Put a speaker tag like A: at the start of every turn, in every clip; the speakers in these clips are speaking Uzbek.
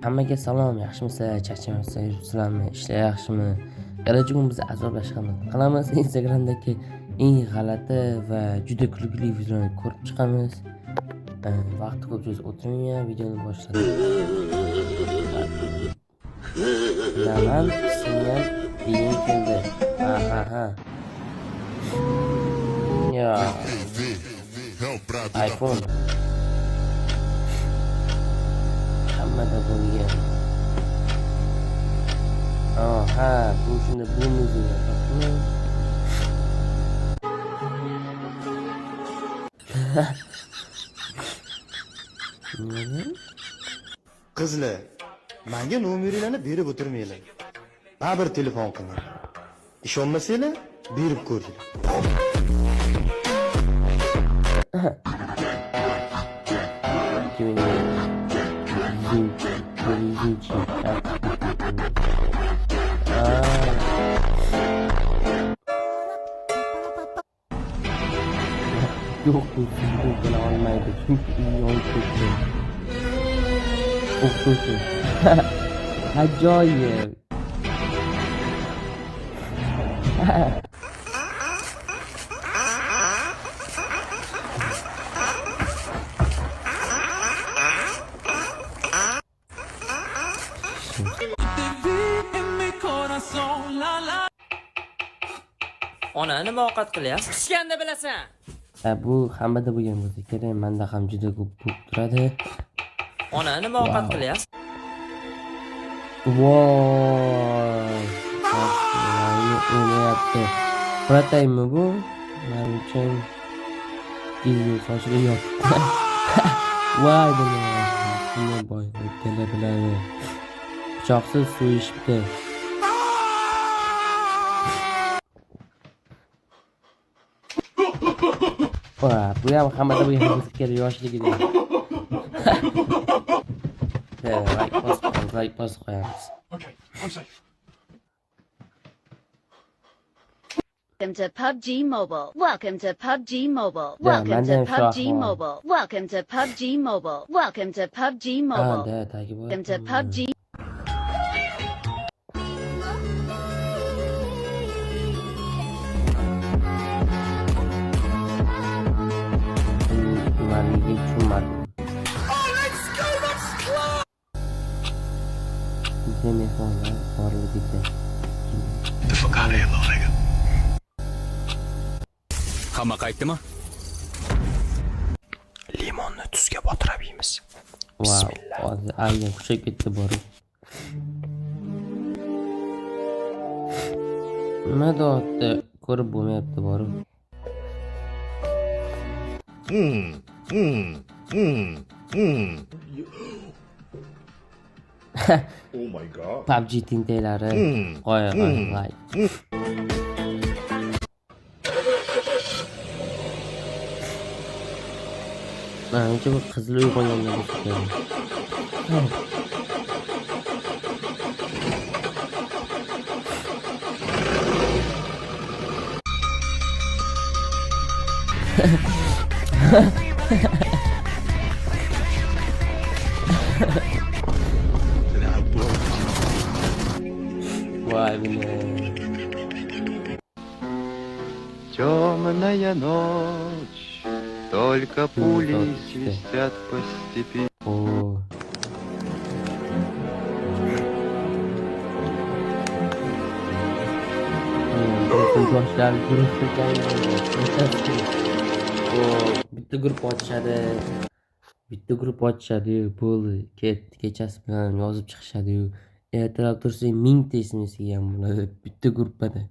A: Hammaga salom, yaxshimisiz? Charchamayapsiz? Yuribsizlarmi? Ishlar yaxshimi? Kelajak kun bizni azoblashgan qilamiz. Instagramdagi eng g'alati va juda kulgili videolarni ko'rib chiqamiz. Vaqti ko'p so'z o'tirmay videoni boshladik. Bilaman, sizga deyin keldi. Ha. Ya. iPhone. Hammada bo'lgan. Ha, bu shunda bu muzika topmi? Nima?
B: Qizlar, menga nomeringlarni berib o'tirmanglar. Baribir telefon qiling. Ishonmasanglar, berib ko'ring.
A: Yok, bu bana olmaydı çünkü iyi oyuncu. Okusun. Acayip.
C: Ona nima ovqat qilyapsiz? Pishganda bilasan.
A: Bu hammada bo'lgan bo'lsa kerak, menda ham juda ko'p bo'lib turadi.
C: Ona nima ovqat qilyapsiz?
A: Voy. Yaxshi o'ynayapti. Qurataymmi bu? Men uchun gizli sochli yotibdi. Voy buni boy o'tkala biladi. Pichoqsiz suv ichibdi. Bu ham hammada bo'lgan bo'lsa kerak yoshligida. Like bosib qo'yamiz.
D: Okay, I'm safe.
E: Welcome to PUBG Mobile. Welcome to PUBG Mobile.
A: Yeah,
E: Welcome to
A: man,
E: PUBG
A: shot
E: Mobile. Welcome to PUBG Mobile. Welcome to PUBG Mobile.
A: Da, takip
E: Welcome to PUBG.
A: Nimaligini tushunmadim. Mehmonlar borligida.
D: Hamma qaytdimi?
B: Limonni tuzga botirib yeymiz.
A: Wow, hozir aygan qushib ketdi borib. Nima deyapti? Ko'rib bo'lmayapti borib.
D: Oh my god.
A: PUBG tintaylari. Qo'y, like. Menimcha bu qizil uyg'onganga bo'lsa kerak. Vay be.
F: Темная ночь, только пули свистят по степи.
A: Oo. Yoshlar guruhi bitta guruh ochishadi. Bo'ldi. Kechasi bilan yozib chiqishadi-yu. Ertalab tursang 1000 ta SMS-ga ham bo'ladi bitta gruppada.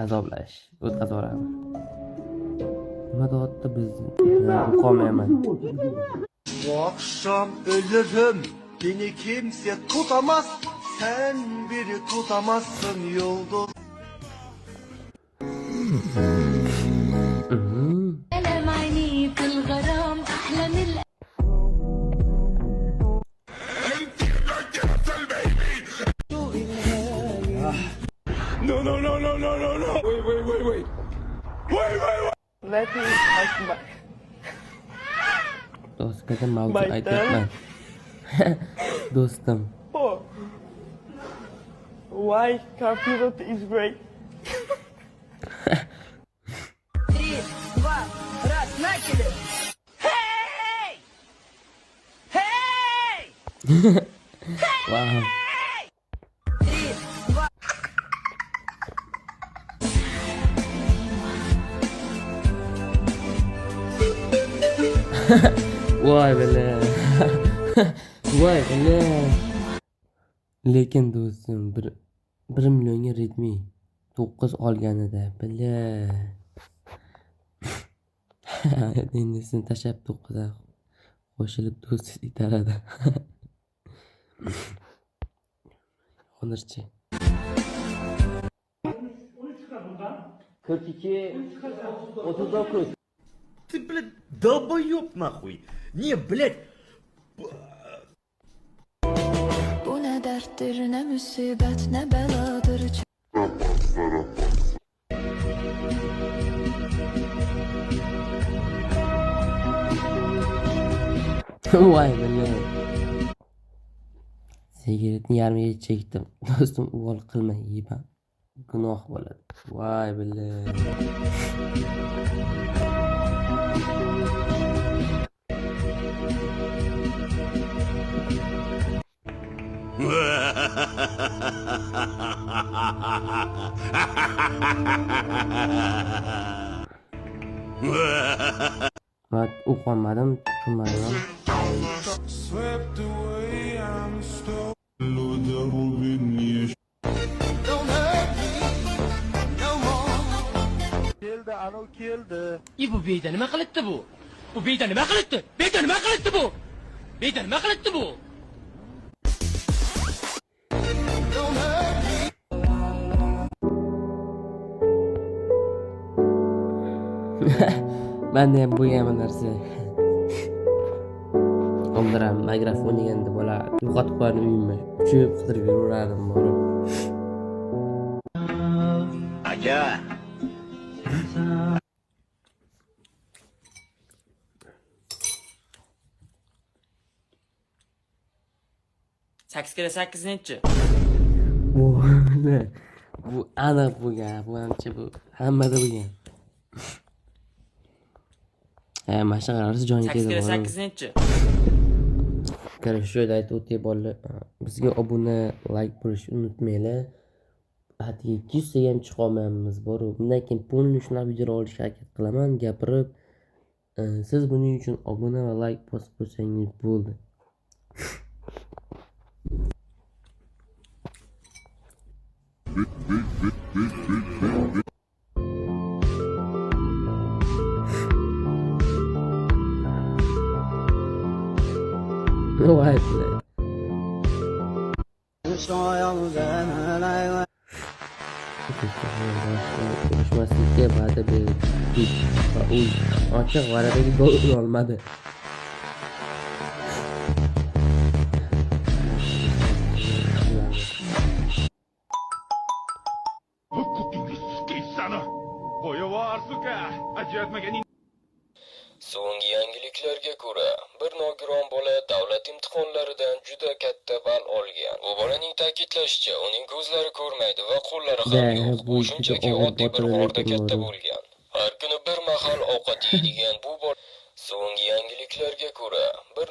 A: Azoblash. O'tkazaveraman. Nima deyapti bizni? O'qimayman.
B: Bu akşam ölürüm, beni kimse tutamaz. Sen biri tutamazsın yolda.
E: ألم عيني في الغرام أحلى من
D: No. Wait.
G: Let me touch my
A: Do'stga mavzu
G: My
A: aytyapman. Do'stim.
G: phone. Why car pilot is great?
A: Wow. Voy bile. Voy bile. Lekin do'stim 1 millionga Redmi 9 olganida bile. Endi sizni tashlab 9 qo'shilib do'st itaradi. Hozirchi. 42 39.
H: Ты, блядь, долбоёб нахуй. Не, блядь.
I: Bu ne derttir ne musibet ne beladır.
A: Voy bile. Sigaretni yarmiga chekdim. Do'stim uvol qilma yeyman. Gunoh bo'ladi. Voy bile. Ben uqolmadim, tushunmadim.
B: Keldi, anov keldi.
C: Bu beyda nima qilibdi bu? Bu beyda nima qilibdi? Beyda nima qilibdi bu? Beyda nima qilibdi bu?
A: Ben de ham bo'lgan narsa. Omdiram mikrofon deganda bola yo'qotib qo'ygan uyimni. Uchib qidirib yuraverdim borib.
H: Aka.
C: Sakkiz kira sakkiz nechi?
A: Bu aniq bo'lgan. Bu hamcha bu hammada bo'lgan. Mana shu qarorsiz joyga
C: Sakkiz kira
A: keldim.
C: sakkiz nechi?
A: Qarang, shu yerda aytib o'tay bolalar. Bizga obuna, like bo'lishni unutmanglar. Atigi 200 taga ham chiqolmaymiz boru. Bundan keyin pulni shunaqa video olishga harakat qilaman, gapirib. Siz buning uchun obuna va like bosib qo'ysangiz bo'ldi. Voy bile. Konuşmaslikka va'da berdik va u ochiq varadagi gol ura olmadi.
J: So'nggi yangiliklarga ko'ra, bir nogiron bola davlat imtihonlaridan juda katta ball olgan. Bu bolaning ta'kidlashicha, uning ko'zlari ko'rmaydi va qo'llari ham yo'q. Bu shunchaki oddiy bir g'orda katta bo'lgan. Har kuni bir mahal ovqat yeydigan bu bola so'nggi yangiliklarga ko'ra, bir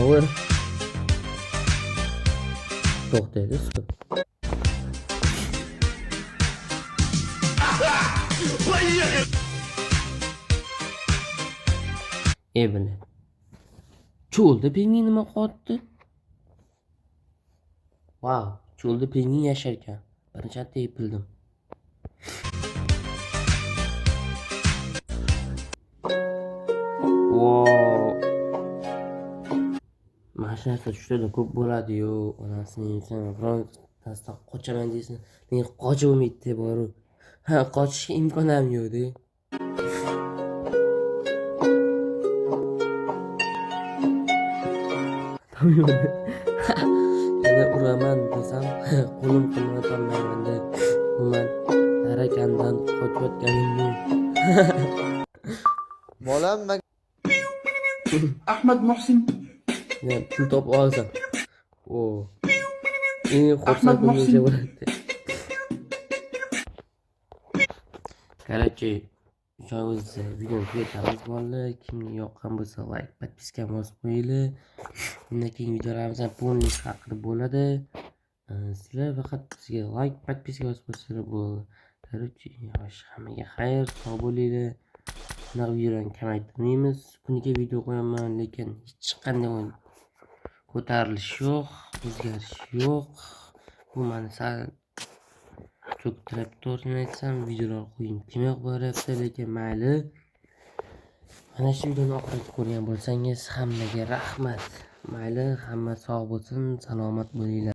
A: Vur. To'xtaydi, stop. Bile. Cho'lda pingvin nima qotdi? Wow, cho'lda pingvin yashar ekan. Birinchi marta bildim. Wow. Mashinasi tushda ko'p bo'ladi-yu, onasining frontdan qochaman deysan. Men qochib bo'lmaydi boru. Ha, qochishga imkon ham yo'q-da. yana uraman desam qo'lim qimmatolmayman deb umuman tarakandan qochayotganim yo'q.
F: bolam
G: Ahmad Mohsin.
A: Ya pul topib olsam. O.
G: Ahmad Mohsin.
A: Короче, o'shangiz videoni tugatamiz bolalar. Kimga yoqqan bo'lsa like, подписка bosib qo'yinglar. Bundan keyingi videolarimizdan полный haqida bo'ladi. Sizlar faqat bizga like, подписка bosib qo'ysanglar bo'ladi. Короче, yosh hammaga xayr, sog' bo'linglar. Bunaqa videolarni kamaytirmaymiz. Kuniga video qo'yaman, lekin hech qanday ko'tarilish yo'q, o'zgarish yo'q. Bu meni sal cho'ktirib to'g'risini aytsam, videolar qo'ying kelmay qo'yapti, lekin mayli. Mana shu videoni oxirigacha ko'rgan bo'lsangiz hammaga rahmat. Mayli, hamma sog' bo'lsin, salomat bo'linglar.